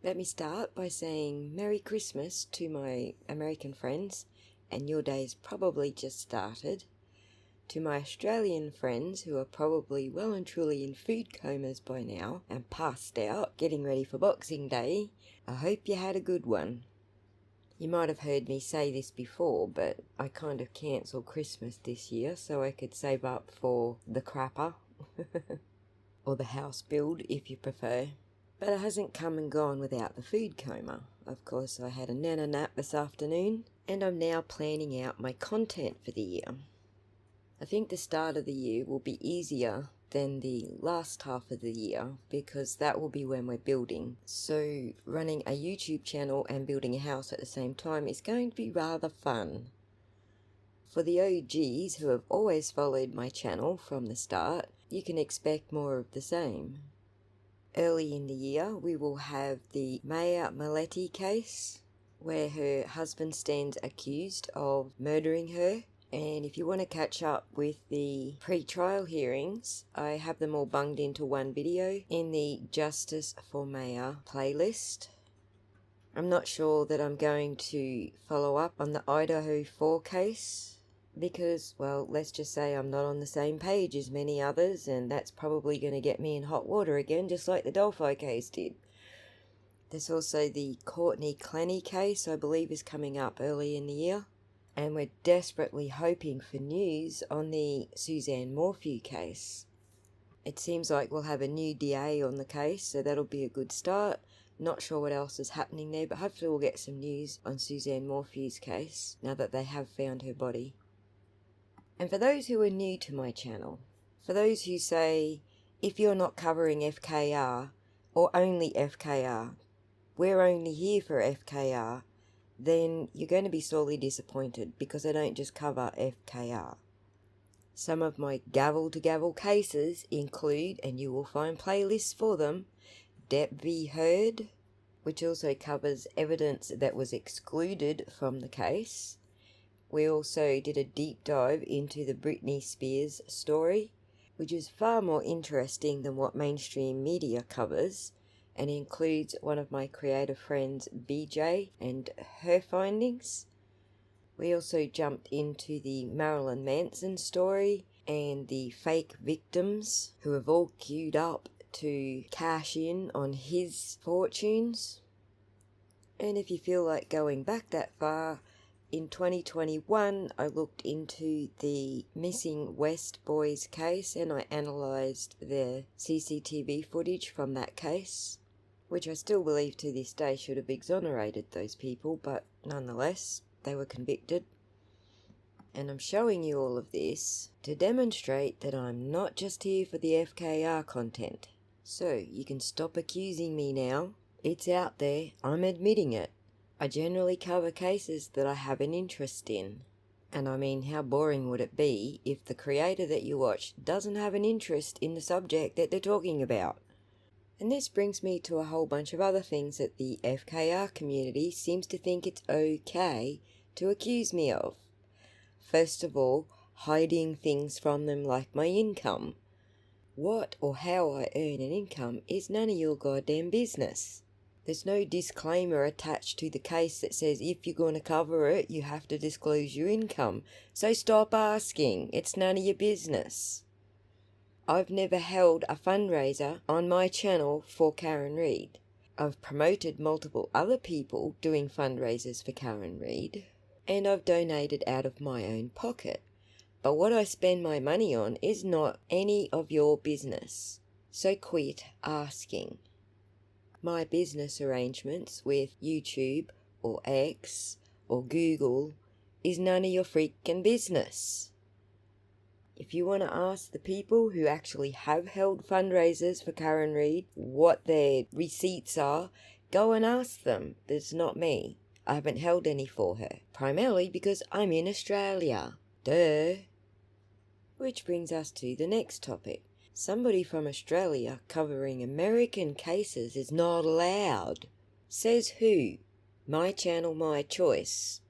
Let me start by saying Merry Christmas to my American friends, and your day's probably just started. To my Australian friends who are probably well and truly in food comas by now and passed out, getting ready for Boxing Day, I hope you had a good one. You might have heard me say this before, but I kind of cancelled Christmas this year so I could save up for the crapper, or the house build if you prefer. But it hasn't come and gone without the food coma. Of course, I had a nana nap this afternoon, and I'm now planning out my content for the year. I think the start of the year will be easier than the last half of the year because that will be when we're building. So running a YouTube channel and building a house at the same time is going to be rather fun. For the OGs who have always followed my channel from the start, you can expect more of the same. Early in the year, we will have the Maya Maleti case, where her husband stands accused of murdering her. And if you want to catch up with the pre-trial hearings, I have them all bunged into one video in the Justice for Maya playlist. I'm not sure that I'm going to follow up on the Idaho 4 case, because, well, let's just say I'm not on the same page as many others, and that's probably going to get me in hot water again, just like the Delphi case did. There's also the Courtney Clenny case, I believe, is coming up early in the year. And we're desperately hoping for news on the Suzanne Morphew case. It seems like we'll have a new DA on the case, so that'll be a good start. Not sure what else is happening there, but hopefully we'll get some news on Suzanne Morphew's case, now that they have found her body. And for those who are new to my channel, for those who say, if you're not covering FKR, or only FKR, we're only here for FKR, then you're going to be sorely disappointed because I don't just cover FKR. Some of my gavel-to-gavel cases include, and you will find playlists for them, Depp v. Heard, which also covers evidence that was excluded from the case. We also did a deep dive into the Britney Spears story, which is far more interesting than what mainstream media covers, and includes one of my creative friends, BJ, and her findings. We also jumped into the Marilyn Manson story and the fake victims who have all queued up to cash in on his fortunes. And if you feel like going back that far, in 2021 I looked into the Missing West Boys case and I analysed the CCTV footage from that case, which I still believe to this day should have exonerated those people, but nonetheless, they were convicted. And I'm showing you all of this to demonstrate that I'm not just here for the FKR content. So, you can stop accusing me now. It's out there, I'm admitting it. I generally cover cases that I have an interest in. And I mean, how boring would it be if the creator that you watch doesn't have an interest in the subject that they're talking about? And this brings me to a whole bunch of other things that the FKR community seems to think it's okay to accuse me of. First of all, hiding things from them like my income. What or how I earn an income is none of your goddamn business. There's no disclaimer attached to the case that says if you're going to cover it, you have to disclose your income. So stop asking. It's none of your business. I've never held a fundraiser on my channel for Karen Read. I've promoted multiple other people doing fundraisers for Karen Read, and I've donated out of my own pocket. But what I spend my money on is not any of your business. So quit asking. My business arrangements with YouTube or X or Google is none of your freaking business. If you want to ask the people who actually have held fundraisers for Karen Read what their receipts are, go and ask them. It's not me. I haven't held any for her, primarily because I'm in Australia. Duh. Which brings us to the next topic. Somebody from Australia covering American cases is not allowed. Says who? My channel, my choice.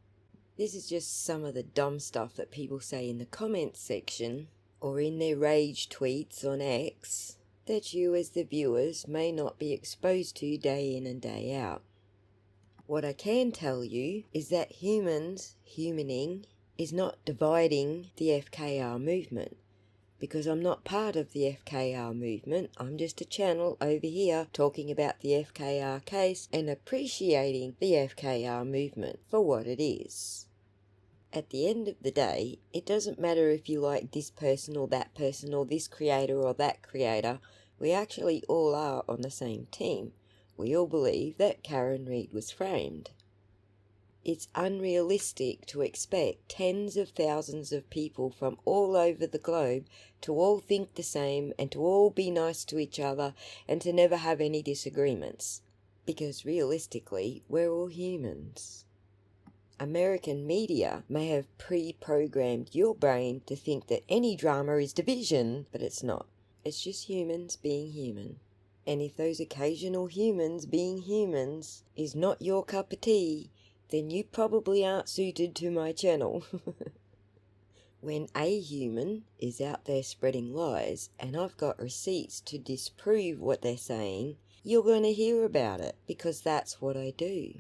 This is just some of the dumb stuff that people say in the comments section or in their rage tweets on X. that you as the viewers may not be exposed to day in and day out. What I can tell you is that humaning, is not dividing the FKR movement, because I'm not part of the FKR movement. I'm just a channel over here talking about the FKR case and appreciating the FKR movement for what it is. At the end of the day, it doesn't matter if you like this person or that person or this creator or that creator. We actually all are on the same team. We all believe that Karen Read was framed. It's unrealistic to expect tens of thousands of people from all over the globe to all think the same and to all be nice to each other and to never have any disagreements. Because realistically, we're all humans. American media may have pre-programmed your brain to think that any drama is division, but it's not. It's just humans being human. And if those occasional humans being humans is not your cup of tea, then you probably aren't suited to my channel. When a human is out there spreading lies, and I've got receipts to disprove what they're saying, you're going to hear about it, because that's what I do.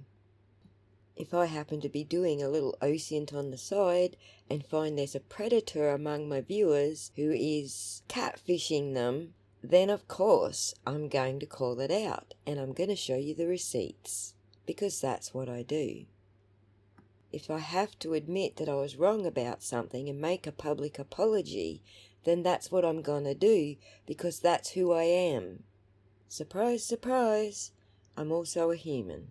If I happen to be doing a little OSINT on the side and find there's a predator among my viewers who is catfishing them, then of course I'm going to call it out and I'm going to show you the receipts, because that's what I do. If I have to admit that I was wrong about something and make a public apology, then that's what I'm going to do, because that's who I am. Surprise, surprise, I'm also a human.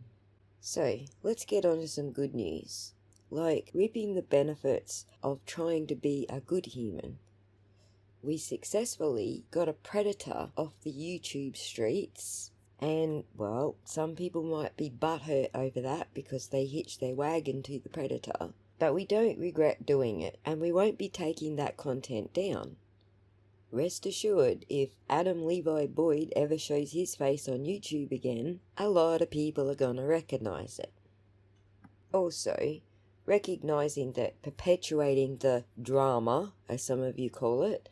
So, let's get on to some good news, like reaping the benefits of trying to be a good human. We successfully got a predator off the YouTube streets, and, well, some people might be butthurt over that because they hitched their wagon to the predator, but we don't regret doing it, and we won't be taking that content down. Rest assured, if Adam Levi Boyd ever shows his face on YouTube again, a lot of people are gonna recognize it. Also, recognizing that perpetuating the drama, as some of you call it,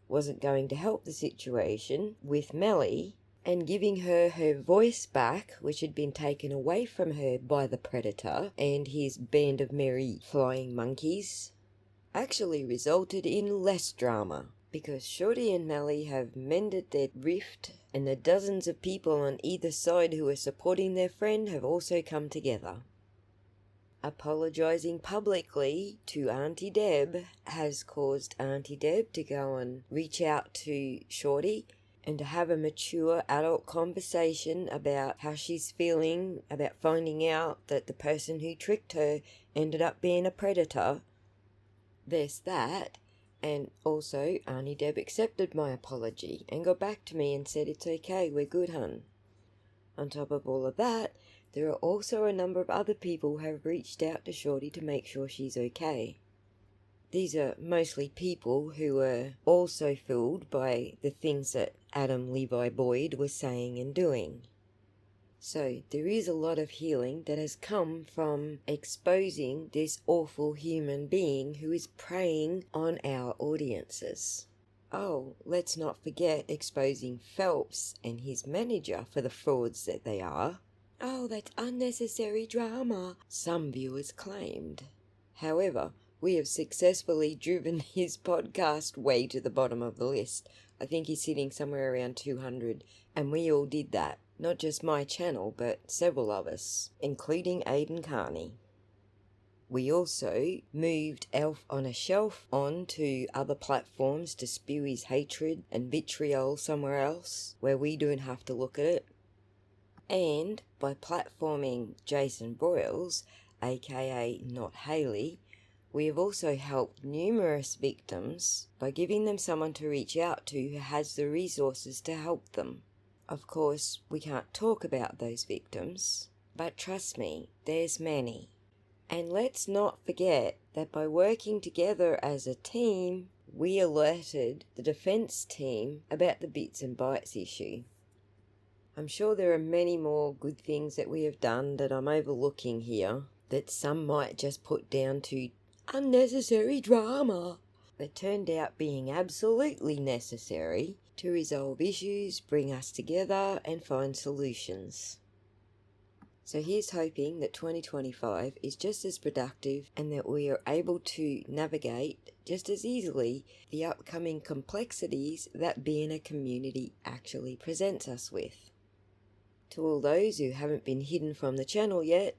wasn't going to help the situation with Melly, and giving her voice back, which had been taken away from her by the Predator and his band of merry flying monkeys, actually resulted in less drama. Because Shorty and Melly have mended their rift, and the dozens of people on either side who are supporting their friend have also come together. Apologising publicly to Auntie Deb has caused Auntie Deb to go and reach out to Shorty and to have a mature adult conversation about how she's feeling about finding out that the person who tricked her ended up being a predator. There's that. And also, Auntie Deb accepted my apology and got back to me and said, "It's okay, we're good, hun." On top of all of that, there are also a number of other people who have reached out to Shorty to make sure she's okay. These are mostly people who were also fooled by the things that Adam Levi Boyd was saying and doing. So there is a lot of healing that has come from exposing this awful human being who is preying on our audiences. Oh, let's not forget exposing Phelps and his manager for the frauds that they are. Oh, that's unnecessary drama, some viewers claimed. However, we have successfully driven his podcast way to the bottom of the list. I think he's sitting somewhere around 200, and we all did that. Not just my channel, but several of us, including Aidan Carney. We also moved Elf on a Shelf on to other platforms to spew his hatred and vitriol somewhere else, where we don't have to look at it. And by platforming Jason Broyles, aka Not Haley, we have also helped numerous victims by giving them someone to reach out to who has the resources to help them. Of course, we can't talk about those victims, but trust me, there's many. And let's not forget that by working together as a team, we alerted the defence team about the Bits and Bytes issue. I'm sure there are many more good things that we have done that I'm overlooking here, that some might just put down to unnecessary drama, that turned out being absolutely necessary to resolve issues, bring us together, and find solutions. So here's hoping that 2025 is just as productive and that we are able to navigate just as easily the upcoming complexities that being a community actually presents us with. To all those who haven't been hidden from the channel yet,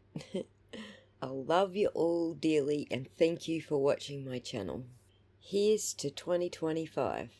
I love you all dearly and thank you for watching my channel. Here's to 2025.